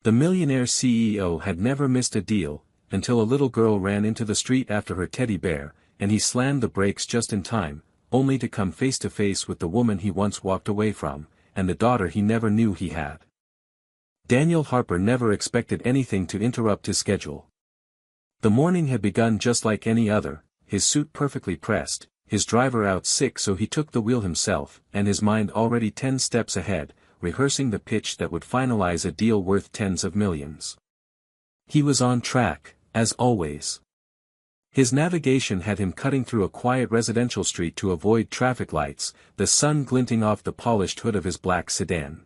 The millionaire CEO had never missed a deal, until a little girl ran into the street after her teddy bear, and he slammed the brakes just in time, only to come face to face with the woman he once walked away from, and the daughter he never knew he had. Daniel Harper never expected anything to interrupt his schedule. The morning had begun just like any other, his suit perfectly pressed, his driver out sick so he took the wheel himself, and his mind already 10 steps ahead, rehearsing the pitch that would finalize a deal worth tens of millions. He was on track, as always. His navigation had him cutting through a quiet residential street to avoid traffic lights, the sun glinting off the polished hood of his black sedan.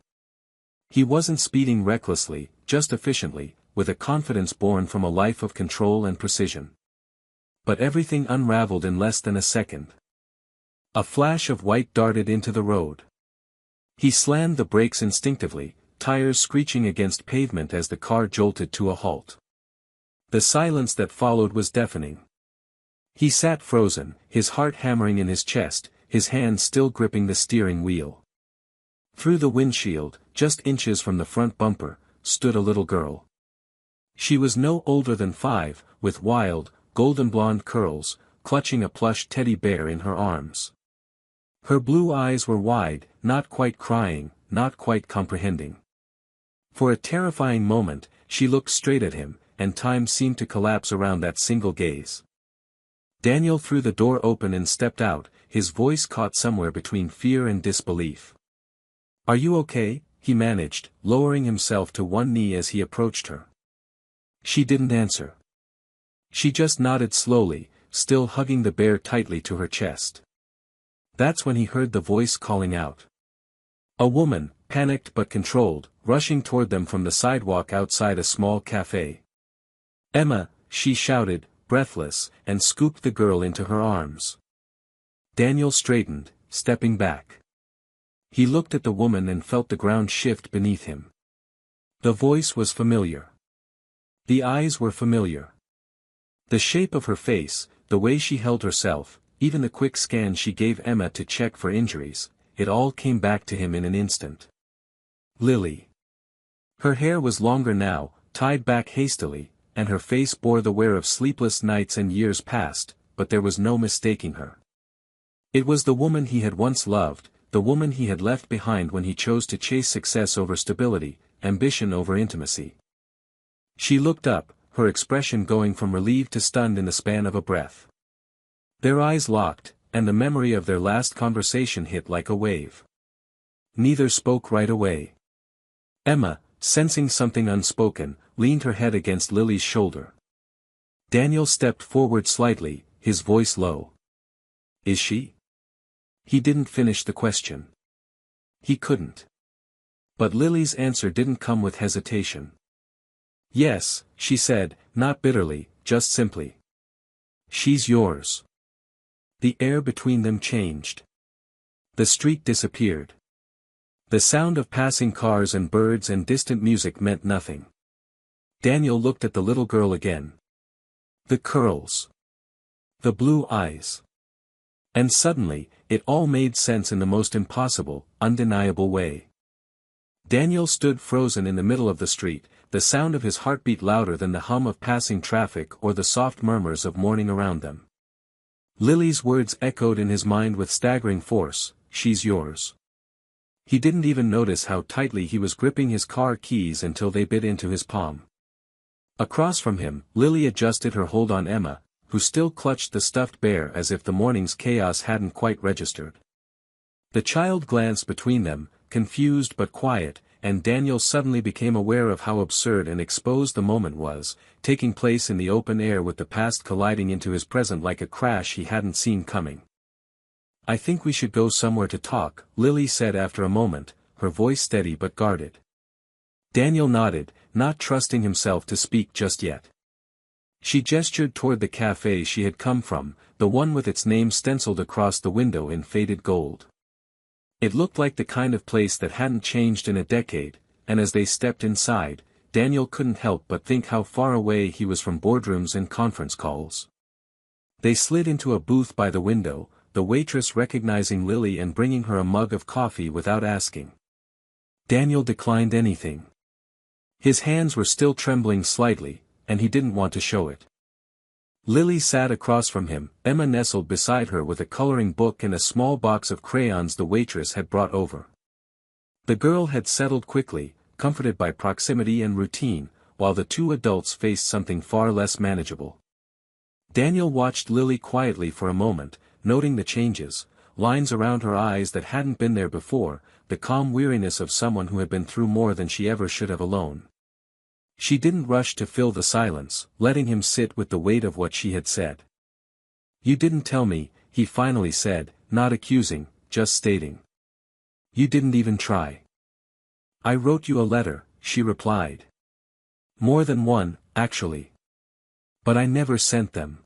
He wasn't speeding recklessly, just efficiently, with a confidence born from a life of control and precision. But everything unraveled in less than a second. A flash of white darted into the road. He slammed the brakes instinctively, tires screeching against pavement as the car jolted to a halt. The silence that followed was deafening. He sat frozen, his heart hammering in his chest, his hands still gripping the steering wheel. Through the windshield, just inches from the front bumper, stood a little girl. She was no older than 5, with wild, golden blonde curls, clutching a plush teddy bear in her arms. Her blue eyes were wide, not quite crying, not quite comprehending. For a terrifying moment, she looked straight at him, and time seemed to collapse around that single gaze. Daniel threw the door open and stepped out, his voice caught somewhere between fear and disbelief. "Are you okay?" he managed, lowering himself to one knee as he approached her. She didn't answer. She just nodded slowly, still hugging the bear tightly to her chest. That's when he heard the voice calling out. A woman, panicked but controlled, rushing toward them from the sidewalk outside a small cafe. "Emma," she shouted, breathless, and scooped the girl into her arms. Daniel straightened, stepping back. He looked at the woman and felt the ground shift beneath him. The voice was familiar. The eyes were familiar. The shape of her face, the way she held herself, even the quick scan she gave Emma to check for injuries, it all came back to him in an instant. Lily. Her hair was longer now, tied back hastily, and her face bore the wear of sleepless nights and years past, but there was no mistaking her. It was the woman he had once loved, the woman he had left behind when he chose to chase success over stability, ambition over intimacy. She looked up, her expression going from relieved to stunned in the span of a breath. Their eyes locked, and the memory of their last conversation hit like a wave. Neither spoke right away. Emma, sensing something unspoken, leaned her head against Lily's shoulder. Daniel stepped forward slightly, his voice low. "Is she?" He didn't finish the question. He couldn't. But Lily's answer didn't come with hesitation. "Yes," she said, not bitterly, just simply. "She's yours." The air between them changed. The street disappeared. The sound of passing cars and birds and distant music meant nothing. Daniel looked at the little girl again. The curls. The blue eyes. And suddenly, it all made sense in the most impossible, undeniable way. Daniel stood frozen in the middle of the street, the sound of his heartbeat louder than the hum of passing traffic or the soft murmurs of morning around them. Lily's words echoed in his mind with staggering force, "She's yours." He didn't even notice how tightly he was gripping his car keys until they bit into his palm. Across from him, Lily adjusted her hold on Emma, who still clutched the stuffed bear as if the morning's chaos hadn't quite registered. The child glanced between them, confused but quiet, and Daniel suddenly became aware of how absurd and exposed the moment was, taking place in the open air with the past colliding into his present like a crash he hadn't seen coming. "I think we should go somewhere to talk," Lily said after a moment, her voice steady but guarded. Daniel nodded, not trusting himself to speak just yet. She gestured toward the cafe she had come from, the one with its name stenciled across the window in faded gold. It looked like the kind of place that hadn't changed in a decade, and as they stepped inside, Daniel couldn't help but think how far away he was from boardrooms and conference calls. They slid into a booth by the window, the waitress recognizing Lily and bringing her a mug of coffee without asking. Daniel declined anything. His hands were still trembling slightly, and he didn't want to show it. Lily sat across from him, Emma nestled beside her with a coloring book and a small box of crayons the waitress had brought over. The girl had settled quickly, comforted by proximity and routine, while the two adults faced something far less manageable. Daniel watched Lily quietly for a moment, noting the changes, lines around her eyes that hadn't been there before, the calm weariness of someone who had been through more than she ever should have alone. She didn't rush to fill the silence, letting him sit with the weight of what she had said. "You didn't tell me," he finally said, not accusing, just stating. "You didn't even try." "I wrote you a letter," she replied. "More than one, actually. But I never sent them.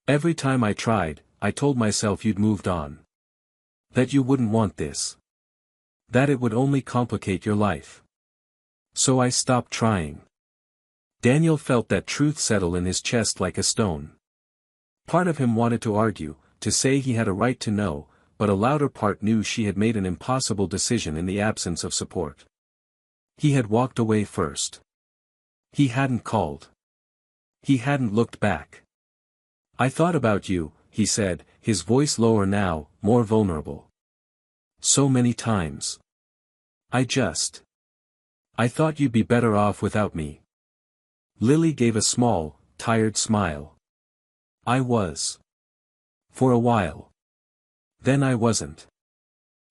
Every time I tried, I told myself you'd moved on. That you wouldn't want this. That it would only complicate your life. So I stopped trying." Daniel felt that truth settle in his chest like a stone. Part of him wanted to argue, to say he had a right to know, but a louder part knew she had made an impossible decision in the absence of support. He had walked away first. He hadn't called. He hadn't looked back. "I thought about you," he said, his voice lower now, more vulnerable. "So many times. I thought you'd be better off without me." Lily gave a small, tired smile. "I was. For a while. Then I wasn't.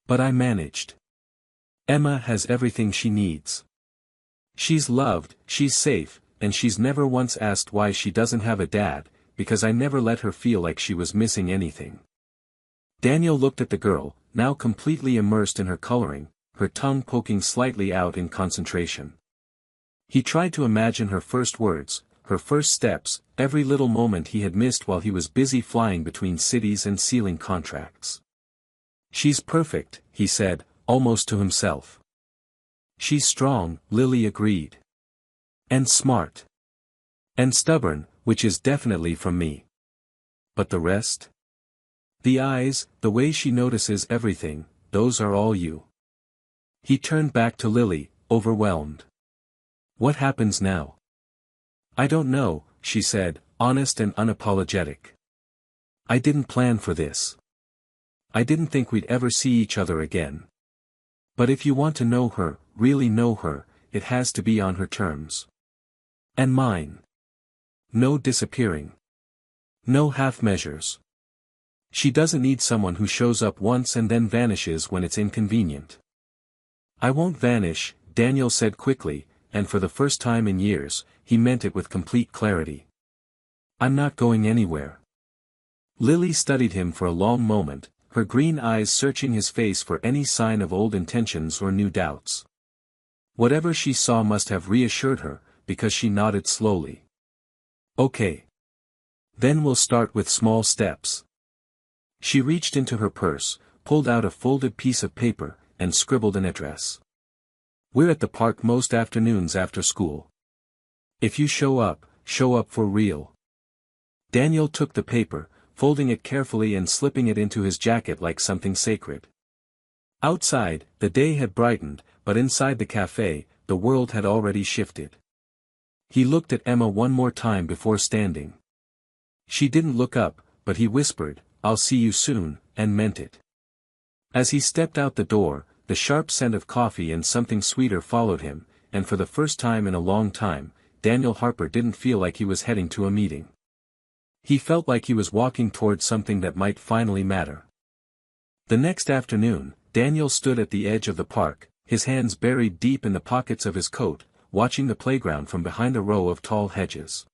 But I managed. Emma has everything she needs. She's loved, she's safe, and she's never once asked why she doesn't have a dad, because I never let her feel like she was missing anything." Daniel looked at the girl, now completely immersed in her coloring, her tongue poking slightly out in concentration. He tried to imagine her first words, her first steps, every little moment he had missed while he was busy flying between cities and sealing contracts. "She's perfect," he said, almost to himself. "She's strong," Lily agreed. "And smart. And stubborn, which is definitely from me. But the rest? The eyes, the way she notices everything, those are all you." He turned back to Lily, overwhelmed. "What happens now?" "I don't know," she said, honest and unapologetic. "I didn't plan for this. I didn't think we'd ever see each other again. But if you want to know her, really know her, it has to be on her terms. And mine. No disappearing. No half measures. She doesn't need someone who shows up once and then vanishes when it's inconvenient." "I won't vanish," Daniel said quickly, and for the first time in years, he meant it with complete clarity. "I'm not going anywhere." Lily studied him for a long moment, her green eyes searching his face for any sign of old intentions or new doubts. Whatever she saw must have reassured her, because she nodded slowly. "Okay. Then we'll start with small steps." She reached into her purse, pulled out a folded piece of paper, and scribbled an address. "We're at the park most afternoons after school. If you show up for real." Daniel took the paper, folding it carefully and slipping it into his jacket like something sacred. Outside, the day had brightened, but inside the cafe, the world had already shifted. He looked at Emma one more time before standing. She didn't look up, but he whispered, "I'll see you soon," and meant it. As he stepped out the door, the sharp scent of coffee and something sweeter followed him, and for the first time in a long time, Daniel Harper didn't feel like he was heading to a meeting. He felt like he was walking toward something that might finally matter. The next afternoon, Daniel stood at the edge of the park, his hands buried deep in the pockets of his coat, watching the playground from behind a row of tall hedges.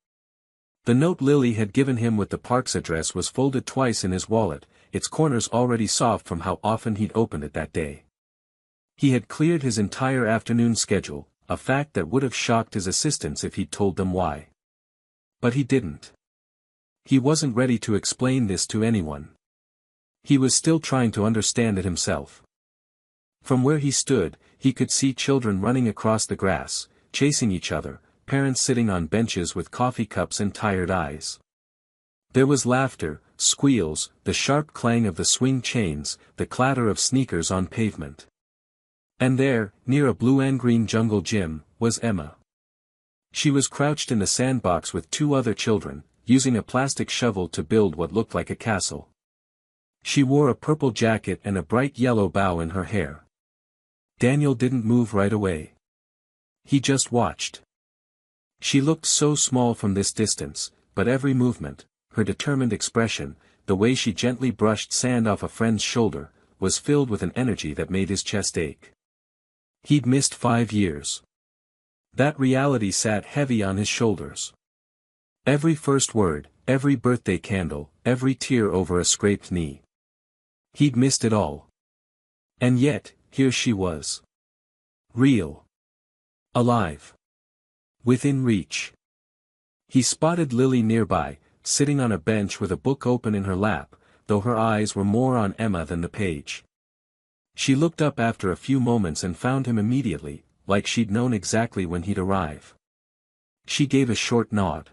The note Lily had given him with the park's address was folded twice in his wallet, its corners already soft from how often he'd opened it that day. He had cleared his entire afternoon schedule, a fact that would have shocked his assistants if he'd told them why. But he didn't. He wasn't ready to explain this to anyone. He was still trying to understand it himself. From where he stood, he could see children running across the grass, chasing each other, parents sitting on benches with coffee cups and tired eyes. There was laughter, squeals, the sharp clang of the swing chains, the clatter of sneakers on pavement. And there, near a blue and green jungle gym, was Emma. She was crouched in the sandbox with two other children, using a plastic shovel to build what looked like a castle. She wore a purple jacket and a bright yellow bow in her hair. Daniel didn't move right away. He just watched. She looked so small from this distance, but every movement, her determined expression, the way she gently brushed sand off a friend's shoulder, was filled with an energy that made his chest ache. He'd missed 5 years. That reality sat heavy on his shoulders. Every first word, every birthday candle, every tear over a scraped knee. He'd missed it all. And yet, here she was. Real. Alive. Within reach. He spotted Lily nearby, sitting on a bench with a book open in her lap, though her eyes were more on Emma than the page. She looked up after a few moments and found him immediately, like she'd known exactly when he'd arrive. She gave a short nod.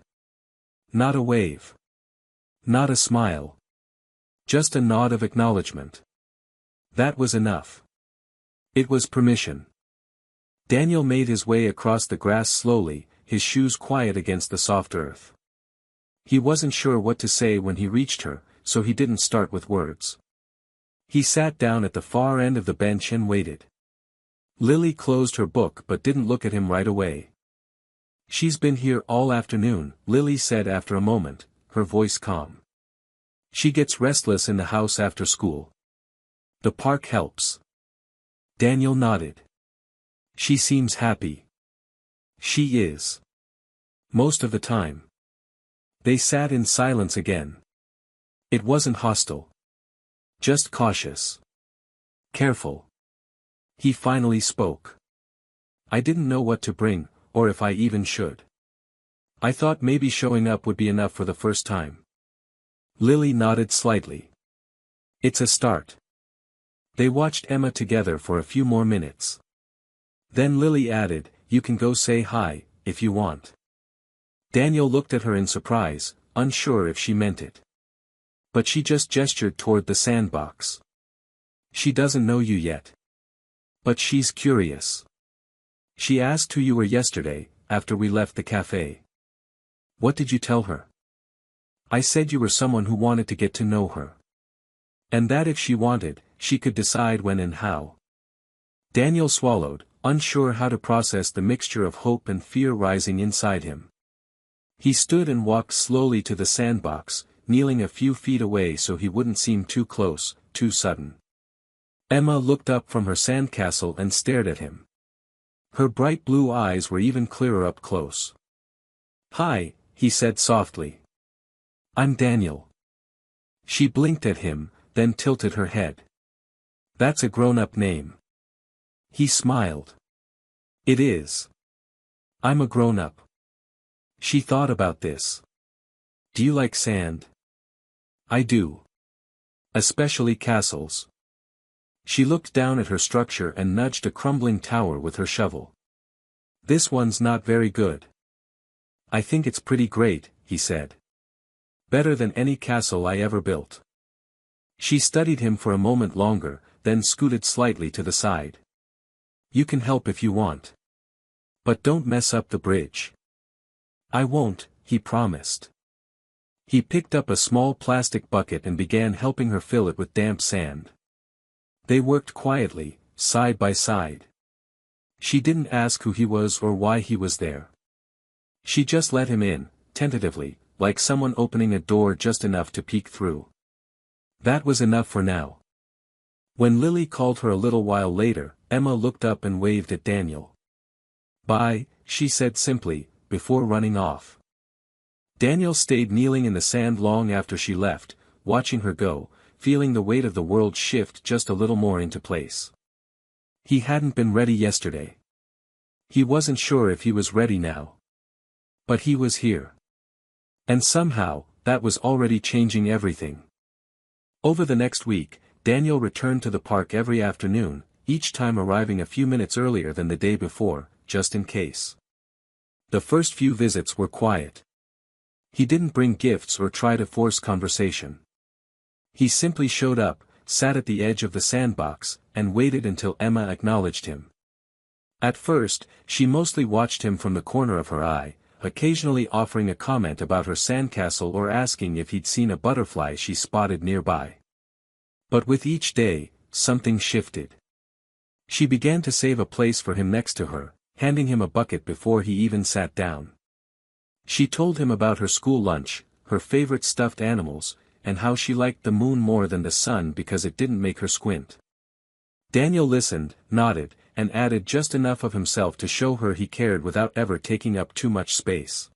Not a wave. Not a smile. Just a nod of acknowledgement. That was enough. It was permission. Daniel made his way across the grass slowly, his shoes quiet against the soft earth. He wasn't sure what to say when he reached her, so he didn't start with words. He sat down at the far end of the bench and waited. Lily closed her book but didn't look at him right away. "She's been here all afternoon," Lily said after a moment, her voice calm. "She gets restless in the house after school. The park helps." Daniel nodded. "She seems happy." "She is. Most of the time." They sat in silence again. It wasn't hostile. Just cautious. Careful. He finally spoke. "I didn't know what to bring, or if I even should. I thought maybe showing up would be enough for the first time." Lily nodded slightly. "It's a start." They watched Emma together for a few more minutes. Then Lily added, "You can go say hi, if you want." Daniel looked at her in surprise, unsure if she meant it. But she just gestured toward the sandbox. "She doesn't know you yet. But she's curious. She asked who you were yesterday, after we left the cafe." "What did you tell her?" "I said you were someone who wanted to get to know her. And that if she wanted, she could decide when and how." Daniel swallowed, unsure how to process the mixture of hope and fear rising inside him. He stood and walked slowly to the sandbox, kneeling a few feet away so he wouldn't seem too close, too sudden. Emma looked up from her sandcastle and stared at him. Her bright blue eyes were even clearer up close. "Hi," he said softly. "I'm Daniel." She blinked at him, then tilted her head. "That's a grown-up name." He smiled. "It is. I'm a grown-up." She thought about this. "Do you like sand?" "I do. Especially castles." She looked down at her structure and nudged a crumbling tower with her shovel. "This one's not very good." "I think it's pretty great," he said. "Better than any castle I ever built." She studied him for a moment longer, then scooted slightly to the side. "You can help if you want. But don't mess up the bridge." "I won't," he promised. He picked up a small plastic bucket and began helping her fill it with damp sand. They worked quietly, side by side. She didn't ask who he was or why he was there. She just let him in, tentatively, like someone opening a door just enough to peek through. That was enough for now. When Lily called her a little while later, Emma looked up and waved at Daniel. "Bye," she said simply, before running off. Daniel stayed kneeling in the sand long after she left, watching her go, feeling the weight of the world shift just a little more into place. He hadn't been ready yesterday. He wasn't sure if he was ready now. But he was here. And somehow, that was already changing everything. Over the next week, Daniel returned to the park every afternoon, each time arriving a few minutes earlier than the day before, just in case. The first few visits were quiet. He didn't bring gifts or try to force conversation. He simply showed up, sat at the edge of the sandbox, and waited until Emma acknowledged him. At first, she mostly watched him from the corner of her eye, occasionally offering a comment about her sandcastle or asking if he'd seen a butterfly she spotted nearby. But with each day, something shifted. She began to save a place for him next to her, handing him a bucket before he even sat down. She told him about her school lunch, her favorite stuffed animals, and how she liked the moon more than the sun because it didn't make her squint. Daniel listened, nodded, and added just enough of himself to show her he cared without ever taking up too much space.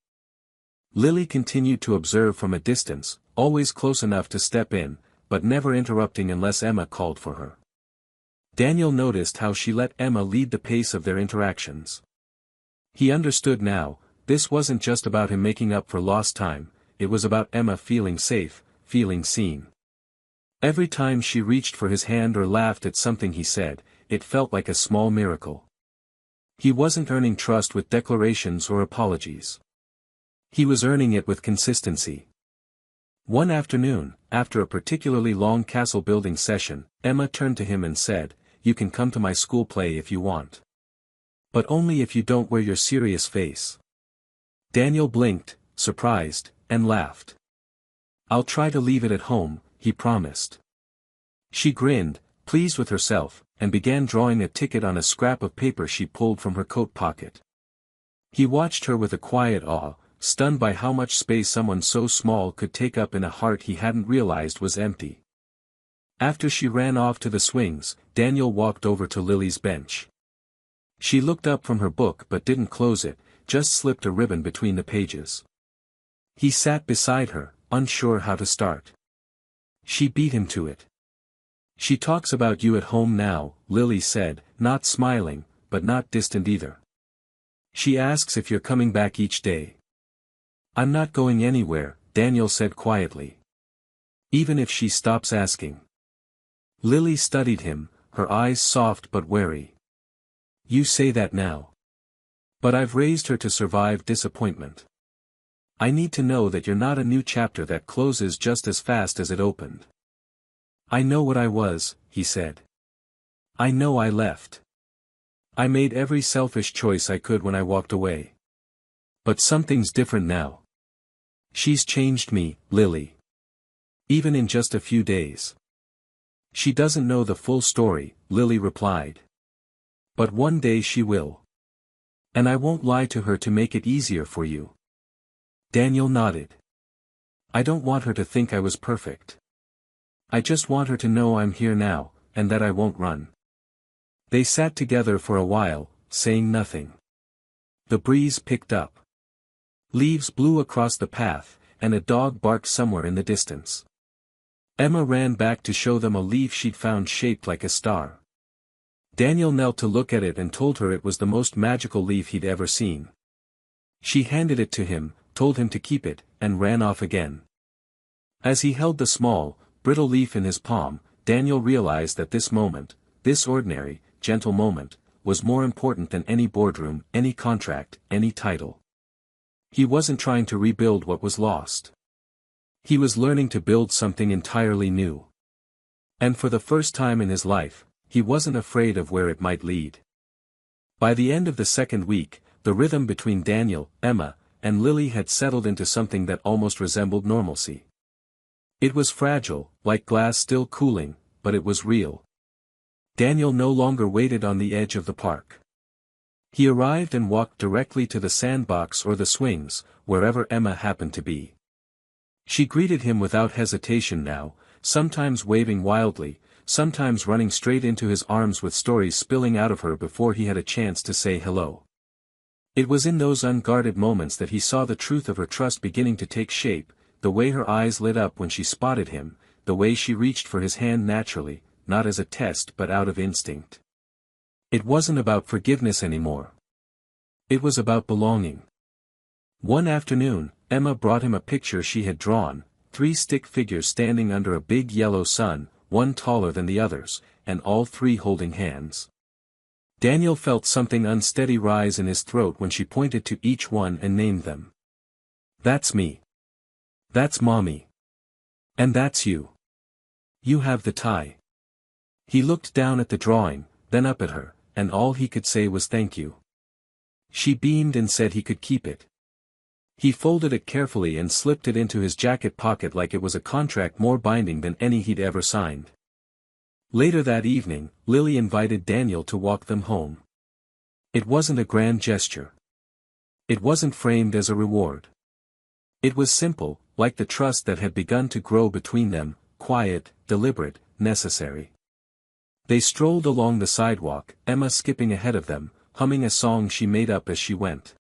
Lily continued to observe from a distance, always close enough to step in, but never interrupting unless Emma called for her. Daniel noticed how she let Emma lead the pace of their interactions. He understood now, this wasn't just about him making up for lost time, it was about Emma feeling safe, feeling seen. Every time she reached for his hand or laughed at something he said, it felt like a small miracle. He wasn't earning trust with declarations or apologies. He was earning it with consistency. One afternoon, after a particularly long castle-building session, Emma turned to him and said, "You can come to my school play if you want. But only if you don't wear your serious face." Daniel blinked, surprised, and laughed. "I'll try to leave it at home," he promised. She grinned, pleased with herself, and began drawing a ticket on a scrap of paper she pulled from her coat pocket. He watched her with a quiet awe, stunned by how much space someone so small could take up in a heart he hadn't realized was empty. After she ran off to the swings, Daniel walked over to Lily's bench. She looked up from her book but didn't close it, just slipped a ribbon between the pages. He sat beside her, unsure how to start. She beat him to it. "She talks about you at home now," Lily said, not smiling, but not distant either. "She asks if you're coming back each day." "I'm not going anywhere," Daniel said quietly. "Even if she stops asking." Lily studied him, her eyes soft but wary. "You say that now. But I've raised her to survive disappointment. I need to know that you're not a new chapter that closes just as fast as it opened." "I know what I was," he said. "I know I left. I made every selfish choice I could when I walked away. But something's different now. She's changed me, Lily. Even in just a few days." "She doesn't know the full story," Lily replied. "But one day she will. And I won't lie to her to make it easier for you." Daniel nodded. "I don't want her to think I was perfect. I just want her to know I'm here now, and that I won't run." They sat together for a while, saying nothing. The breeze picked up. Leaves blew across the path, and a dog barked somewhere in the distance. Emma ran back to show them a leaf she'd found shaped like a star. Daniel knelt to look at it and told her it was the most magical leaf he'd ever seen. She handed it to him, told him to keep it, and ran off again. As he held the small, brittle leaf in his palm, Daniel realized that this moment, this ordinary, gentle moment, was more important than any boardroom, any contract, any title. He wasn't trying to rebuild what was lost. He was learning to build something entirely new. And for the first time in his life, he wasn't afraid of where it might lead. By the end of the second week, the rhythm between Daniel, Emma, and Lily had settled into something that almost resembled normalcy. It was fragile, like glass still cooling, but it was real. Daniel no longer waited on the edge of the park. He arrived and walked directly to the sandbox or the swings, wherever Emma happened to be. She greeted him without hesitation now, sometimes waving wildly, sometimes running straight into his arms with stories spilling out of her before he had a chance to say hello. It was in those unguarded moments that he saw the truth of her trust beginning to take shape, the way her eyes lit up when she spotted him, the way she reached for his hand naturally, not as a test but out of instinct. It wasn't about forgiveness anymore. It was about belonging. One afternoon, Emma brought him a picture she had drawn, 3 stick figures standing under a big yellow sun, one taller than the others, and all 3 holding hands. Daniel felt something unsteady rise in his throat when she pointed to each one and named them. "That's me. That's Mommy. And that's you. You have the tie." He looked down at the drawing, then up at her, and all he could say was thank you. She beamed and said he could keep it. He folded it carefully and slipped it into his jacket pocket like it was a contract more binding than any he'd ever signed. Later that evening, Lily invited Daniel to walk them home. It wasn't a grand gesture. It wasn't framed as a reward. It was simple, like the trust that had begun to grow between them, quiet, deliberate, necessary. They strolled along the sidewalk, Emma skipping ahead of them, humming a song she made up as she went.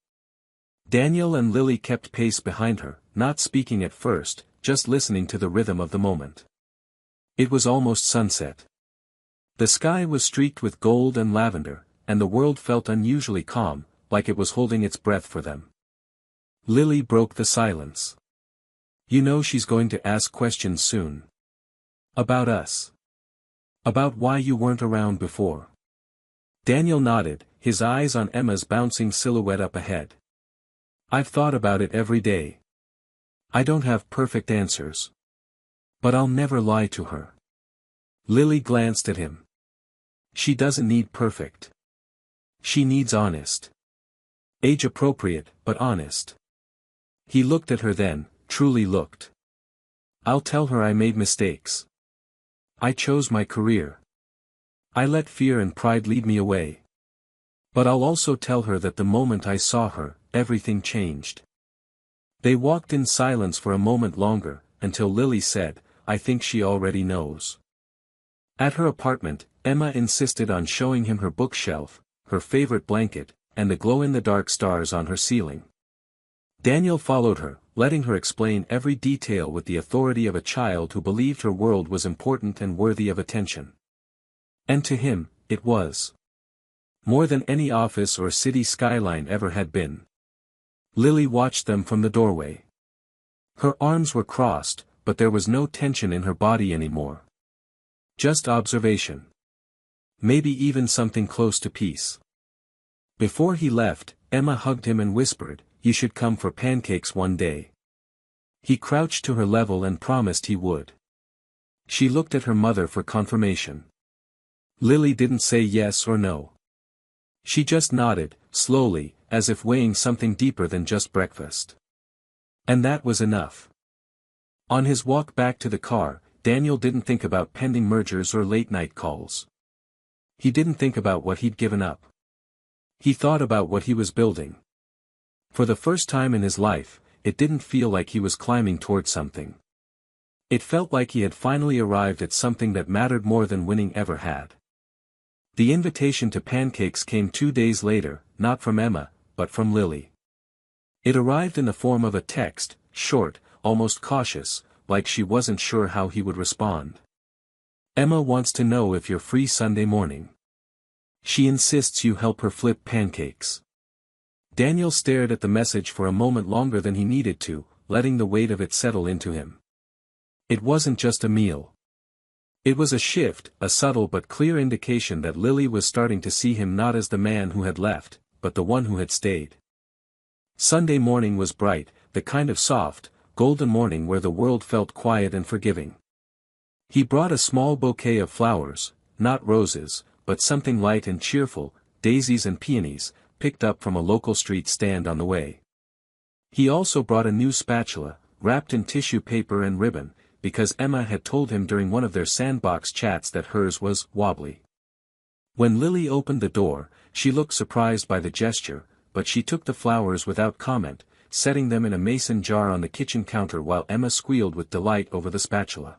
Daniel and Lily kept pace behind her, not speaking at first, just listening to the rhythm of the moment. It was almost sunset. The sky was streaked with gold and lavender, and the world felt unusually calm, like it was holding its breath for them. Lily broke the silence. You know she's going to ask questions soon. About us. About why you weren't around before. Daniel nodded, his eyes on Emma's bouncing silhouette up ahead. I've thought about it every day. I don't have perfect answers. But I'll never lie to her. Lily glanced at him. She doesn't need perfect. She needs honest. Age-appropriate, but honest. He looked at her then, truly looked. I'll tell her I made mistakes. I chose my career. I let fear and pride lead me away. But I'll also tell her that the moment I saw her, everything changed. They walked in silence for a moment longer, until Lily said, I think she already knows. At her apartment, Emma insisted on showing him her bookshelf, her favorite blanket, and the glow-in-the-dark stars on her ceiling. Daniel followed her, letting her explain every detail with the authority of a child who believed her world was important and worthy of attention. And to him, it was. More than any office or city skyline ever had been. Lily watched them from the doorway. Her arms were crossed, but there was no tension in her body anymore. Just observation. Maybe even something close to peace. Before he left, Emma hugged him and whispered, You should come for pancakes one day. He crouched to her level and promised he would. She looked at her mother for confirmation. Lily didn't say yes or no. She just nodded, slowly, as if weighing something deeper than just breakfast. And that was enough. On his walk back to the car, Daniel didn't think about pending mergers or late-night calls. He didn't think about what he'd given up. He thought about what he was building. For the first time in his life, it didn't feel like he was climbing toward something. It felt like he had finally arrived at something that mattered more than winning ever had. The invitation to pancakes came 2 days later, not from Emma, but from Lily. It arrived in the form of a text, short, almost cautious, like she wasn't sure how he would respond. Emma wants to know if you're free Sunday morning. She insists you help her flip pancakes. Daniel stared at the message for a moment longer than he needed to, letting the weight of it settle into him. It wasn't just a meal. It was a shift, a subtle but clear indication that Lily was starting to see him not as the man who had left, but the one who had stayed. Sunday morning was bright, the kind of soft, golden morning where the world felt quiet and forgiving. He brought a small bouquet of flowers, not roses, but something light and cheerful, daisies and peonies, picked up from a local street stand on the way. He also brought a new spatula, wrapped in tissue paper and ribbon, because Emma had told him during one of their sandbox chats that hers was wobbly. When Lily opened the door, she looked surprised by the gesture, but she took the flowers without comment, setting them in a mason jar on the kitchen counter while Emma squealed with delight over the spatula.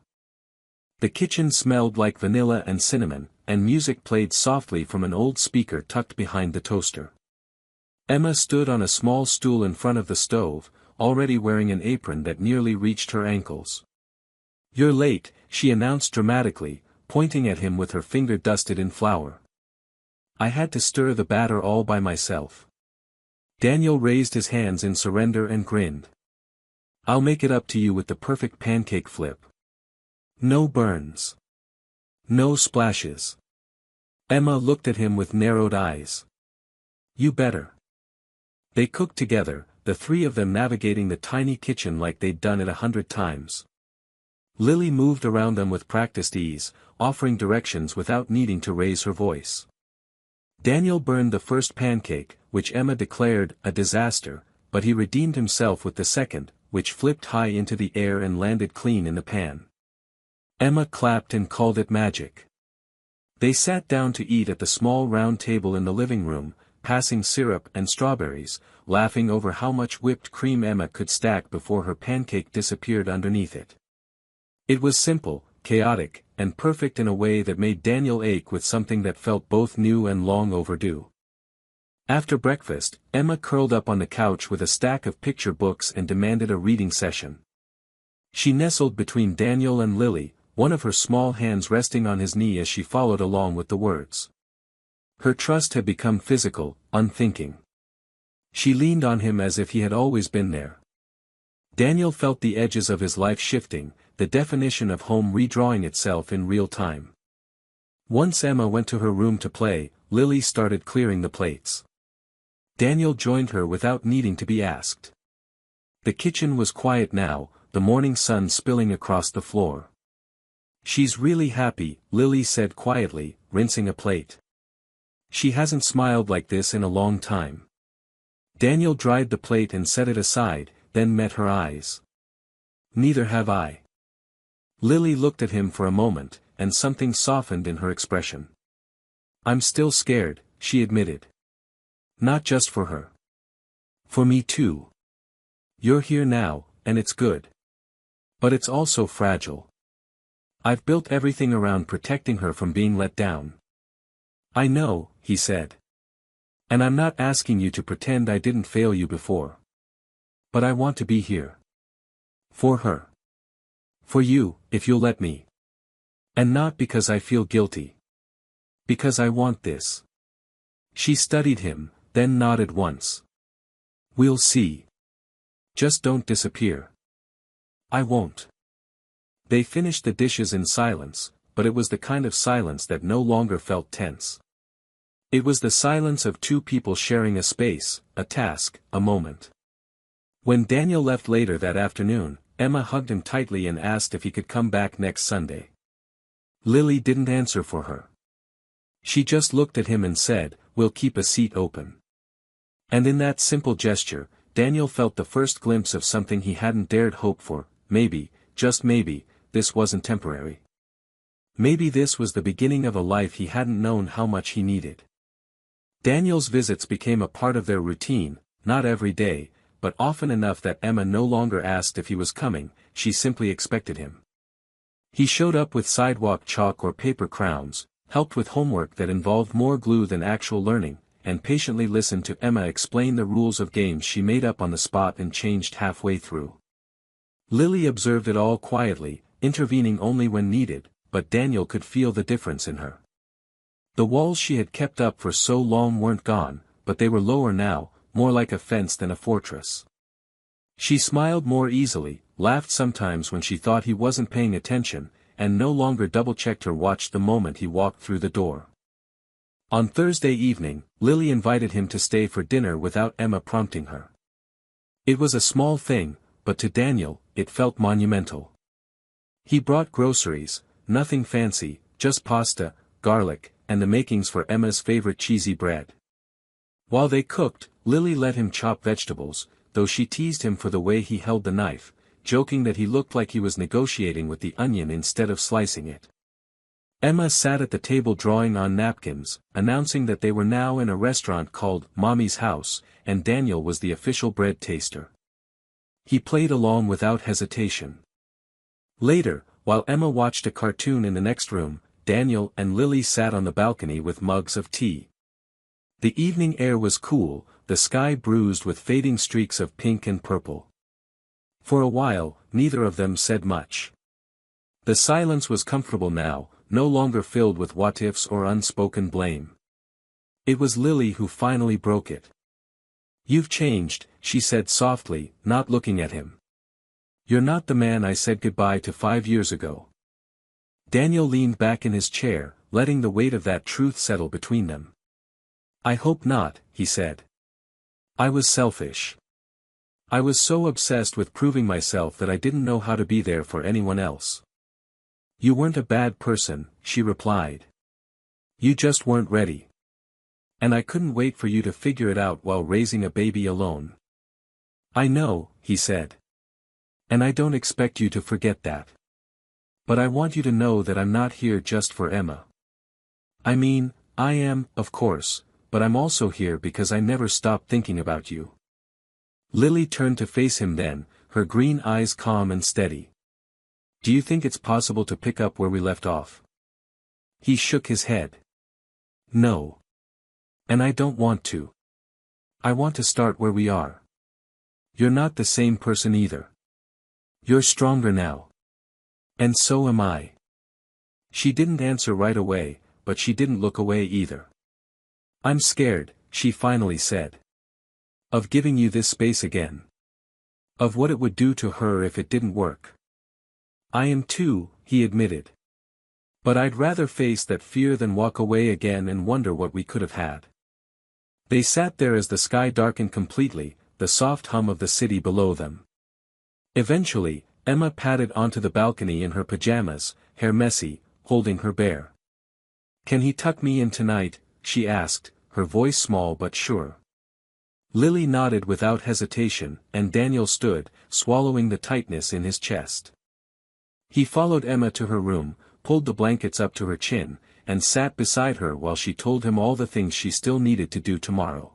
The kitchen smelled like vanilla and cinnamon, and music played softly from an old speaker tucked behind the toaster. Emma stood on a small stool in front of the stove, already wearing an apron that nearly reached her ankles. "You're late," she announced dramatically, pointing at him with her finger dusted in flour. "I had to stir the batter all by myself." Daniel raised his hands in surrender and grinned. "I'll make it up to you with the perfect pancake flip. No burns. No splashes." Emma looked at him with narrowed eyes. "You better." They cooked together, the three of them navigating the tiny kitchen like they'd done it 100 times. Lily moved around them with practiced ease, offering directions without needing to raise her voice. Daniel burned the first pancake, which Emma declared a disaster, but he redeemed himself with the second, which flipped high into the air and landed clean in the pan. Emma clapped and called it magic. They sat down to eat at the small round table in the living room, passing syrup and strawberries, laughing over how much whipped cream Emma could stack before her pancake disappeared underneath it. It was simple, chaotic, and perfect in a way that made Daniel ache with something that felt both new and long overdue. After breakfast, Emma curled up on the couch with a stack of picture books and demanded a reading session. She nestled between Daniel and Lily, one of her small hands resting on his knee as she followed along with the words. Her trust had become physical, unthinking. She leaned on him as if he had always been there. Daniel felt the edges of his life shifting, the definition of home redrawing itself in real time. Once Emma went to her room to play, Lily started clearing the plates. Daniel joined her without needing to be asked. The kitchen was quiet now, the morning sun spilling across the floor. She's really happy, Lily said quietly, rinsing a plate. She hasn't smiled like this in a long time. Daniel dried the plate and set it aside, then met her eyes. Neither have I. Lily looked at him for a moment, and something softened in her expression. I'm still scared, she admitted. Not just for her. For me too. You're here now, and it's good. But it's also fragile. I've built everything around protecting her from being let down. I know, he said. And I'm not asking you to pretend I didn't fail you before. But I want to be here. For her. For you, if you'll let me. And not because I feel guilty. Because I want this. She studied him, then nodded once. We'll see. Just don't disappear. I won't. They finished the dishes in silence, but it was the kind of silence that no longer felt tense. It was the silence of two people sharing a space, a task, a moment. When Daniel left later that afternoon, Emma hugged him tightly and asked if he could come back next Sunday. Lily didn't answer for her. She just looked at him and said, "We'll keep a seat open." And in that simple gesture, Daniel felt the first glimpse of something he hadn't dared hope for. Maybe, just maybe, this wasn't temporary. Maybe this was the beginning of a life he hadn't known how much he needed. Daniel's visits became a part of their routine, not every day, but often enough that Emma no longer asked if he was coming, she simply expected him. He showed up with sidewalk chalk or paper crowns, helped with homework that involved more glue than actual learning, and patiently listened to Emma explain the rules of games she made up on the spot and changed halfway through. Lily observed it all quietly, intervening only when needed, but Daniel could feel the difference in her. The walls she had kept up for so long weren't gone, but they were lower now, more like a fence than a fortress. She smiled more easily, laughed sometimes when she thought he wasn't paying attention, and no longer double-checked her watch the moment he walked through the door. On Thursday evening, Lily invited him to stay for dinner without Emma prompting her. It was a small thing, but to Daniel, it felt monumental. He brought groceries, nothing fancy, just pasta, garlic, and the makings for Emma's favorite cheesy bread. While they cooked, Lily let him chop vegetables, though she teased him for the way he held the knife, joking that he looked like he was negotiating with the onion instead of slicing it. Emma sat at the table drawing on napkins, announcing that they were now in a restaurant called Mommy's House, and Daniel was the official bread taster. He played along without hesitation. Later, while Emma watched a cartoon in the next room, Daniel and Lily sat on the balcony with mugs of tea. The evening air was cool, the sky bruised with fading streaks of pink and purple. For a while, neither of them said much. The silence was comfortable now, no longer filled with what-ifs or unspoken blame. It was Lily who finally broke it. "You've changed," she said softly, not looking at him. "You're not the man I said goodbye to 5 years ago." Daniel leaned back in his chair, letting the weight of that truth settle between them. "I hope not," he said. "I was selfish. I was so obsessed with proving myself that I didn't know how to be there for anyone else." "You weren't a bad person," she replied. "You just weren't ready." And I couldn't wait for you to figure it out while raising a baby alone. I know, he said. And I don't expect you to forget that. But I want you to know that I'm not here just for Emma. I mean, I am, of course, but I'm also here because I never stopped thinking about you. Lily turned to face him then, her green eyes calm and steady. Do you think it's possible to pick up where we left off? He shook his head. No. And I don't want to. I want to start where we are. You're not the same person either. You're stronger now. And so am I. She didn't answer right away, but she didn't look away either. I'm scared, she finally said. Of giving you this space again. Of what it would do to her if it didn't work. I am too, he admitted. But I'd rather face that fear than walk away again and wonder what we could have had. They sat there as the sky darkened completely, the soft hum of the city below them. Eventually, Emma padded onto the balcony in her pajamas, hair messy, holding her bear. Can he tuck me in tonight? She asked, her voice small but sure. Lily nodded without hesitation, and Daniel stood, swallowing the tightness in his chest. He followed Emma to her room, pulled the blankets up to her chin, and sat beside her while she told him all the things she still needed to do tomorrow.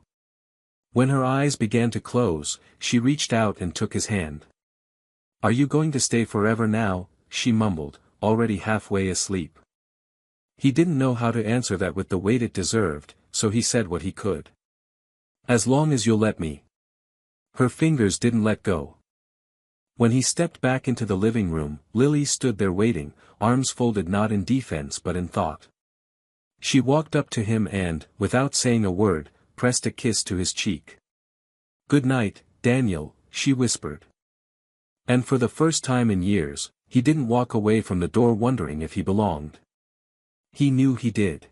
When her eyes began to close, she reached out and took his hand. Are you going to stay forever now? She mumbled, already halfway asleep. He didn't know how to answer that with the weight it deserved, so he said what he could. As long as you'll let me. Her fingers didn't let go. When he stepped back into the living room, Lily stood there waiting, arms folded not in defense but in thought. She walked up to him and, without saying a word, pressed a kiss to his cheek. Good night, Daniel, she whispered. And for the first time in years, he didn't walk away from the door wondering if he belonged. He knew he did.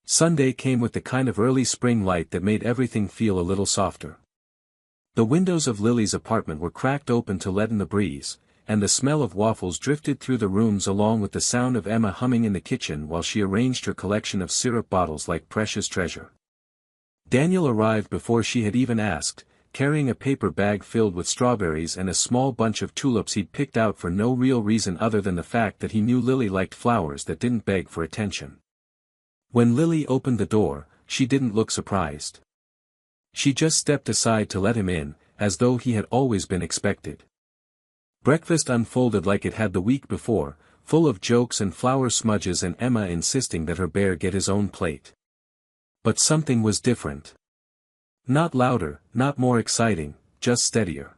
Sunday came with the kind of early spring light that made everything feel a little softer. The windows of Lily's apartment were cracked open to let in the breeze, and the smell of waffles drifted through the rooms along with the sound of Emma humming in the kitchen while she arranged her collection of syrup bottles like precious treasure. Daniel arrived before she had even asked, carrying a paper bag filled with strawberries and a small bunch of tulips he'd picked out for no real reason other than the fact that he knew Lily liked flowers that didn't beg for attention. When Lily opened the door, she didn't look surprised. She just stepped aside to let him in, as though he had always been expected. Breakfast unfolded like it had the week before, full of jokes and flour smudges and Emma insisting that her bear get his own plate. But something was different. Not louder, not more exciting, just steadier.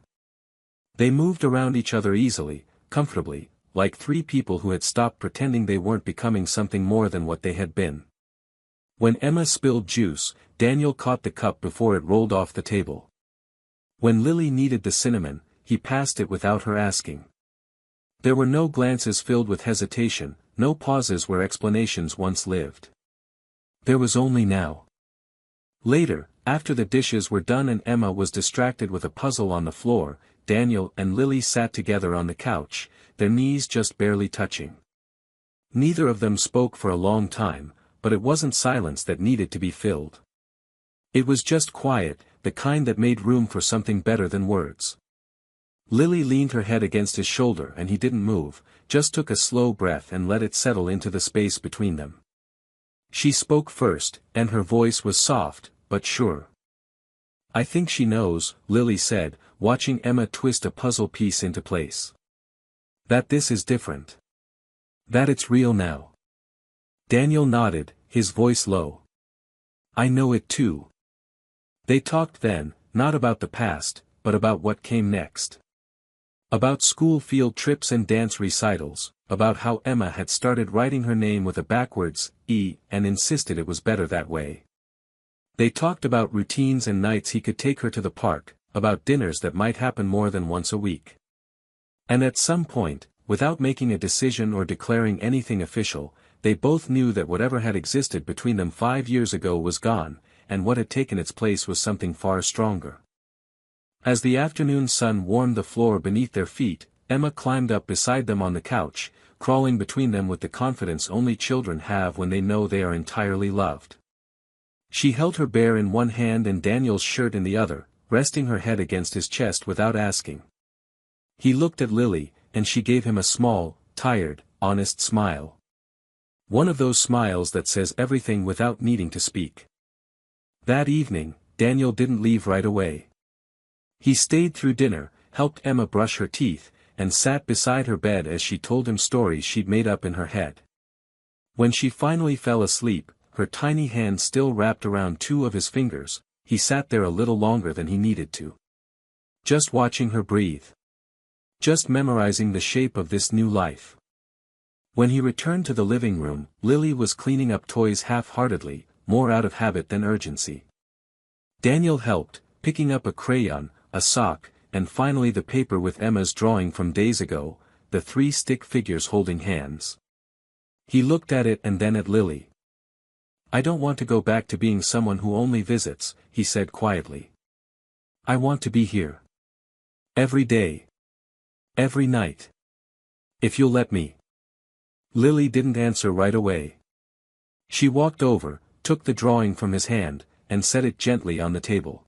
They moved around each other easily, comfortably, like three people who had stopped pretending they weren't becoming something more than what they had been. When Emma spilled juice, Daniel caught the cup before it rolled off the table. When Lily needed the cinnamon, he passed it without her asking. There were no glances filled with hesitation, no pauses where explanations once lived. There was only now. Later, after the dishes were done and Emma was distracted with a puzzle on the floor, Daniel and Lily sat together on the couch, their knees just barely touching. Neither of them spoke for a long time, but it wasn't silence that needed to be filled. It was just quiet, the kind that made room for something better than words. Lily leaned her head against his shoulder and he didn't move, just took a slow breath and let it settle into the space between them. She spoke first, and her voice was soft, but sure. I think she knows, Lily said, watching Emma twist a puzzle piece into place. That this is different. That it's real now. Daniel nodded, his voice low. I know it too. They talked then, not about the past, but about what came next. About school field trips and dance recitals, about how Emma had started writing her name with a backwards E and insisted it was better that way. They talked about routines and nights he could take her to the park, about dinners that might happen more than once a week. And at some point, without making a decision or declaring anything official, they both knew that whatever had existed between them 5 years ago was gone, and what had taken its place was something far stronger. As the afternoon sun warmed the floor beneath their feet, Emma climbed up beside them on the couch, crawling between them with the confidence only children have when they know they are entirely loved. She held her bear in one hand and Daniel's shirt in the other, resting her head against his chest without asking. He looked at Lily, and she gave him a small, tired, honest smile. One of those smiles that says everything without needing to speak. That evening, Daniel didn't leave right away. He stayed through dinner, helped Emma brush her teeth, and sat beside her bed as she told him stories she'd made up in her head. When she finally fell asleep, her tiny hand still wrapped around two of his fingers, he sat there a little longer than he needed to. Just watching her breathe. Just memorizing the shape of this new life. When he returned to the living room, Lily was cleaning up toys half-heartedly, more out of habit than urgency. Daniel helped, picking up a crayon, a sock, and finally the paper with Emma's drawing from days ago, the 3 stick figures holding hands. He looked at it and then at Lily. "I don't want to go back to being someone who only visits," he said quietly. "I want to be here. Every day. Every night. If you'll let me." Lily didn't answer right away. She walked over, took the drawing from his hand, and set it gently on the table.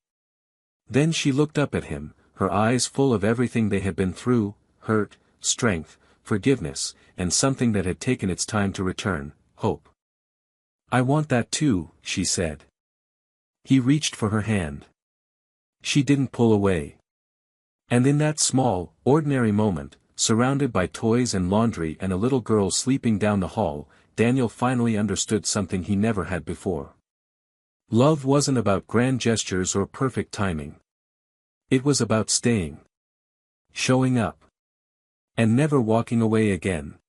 Then she looked up at him, her eyes full of everything they had been through, hurt, strength, forgiveness, and something that had taken its time to return, hope. "I want that too," she said. He reached for her hand. She didn't pull away. And in that small, ordinary moment, surrounded by toys and laundry and a little girl sleeping down the hall, Daniel finally understood something he never had before. Love wasn't about grand gestures or perfect timing. It was about staying. Showing up. And never walking away again.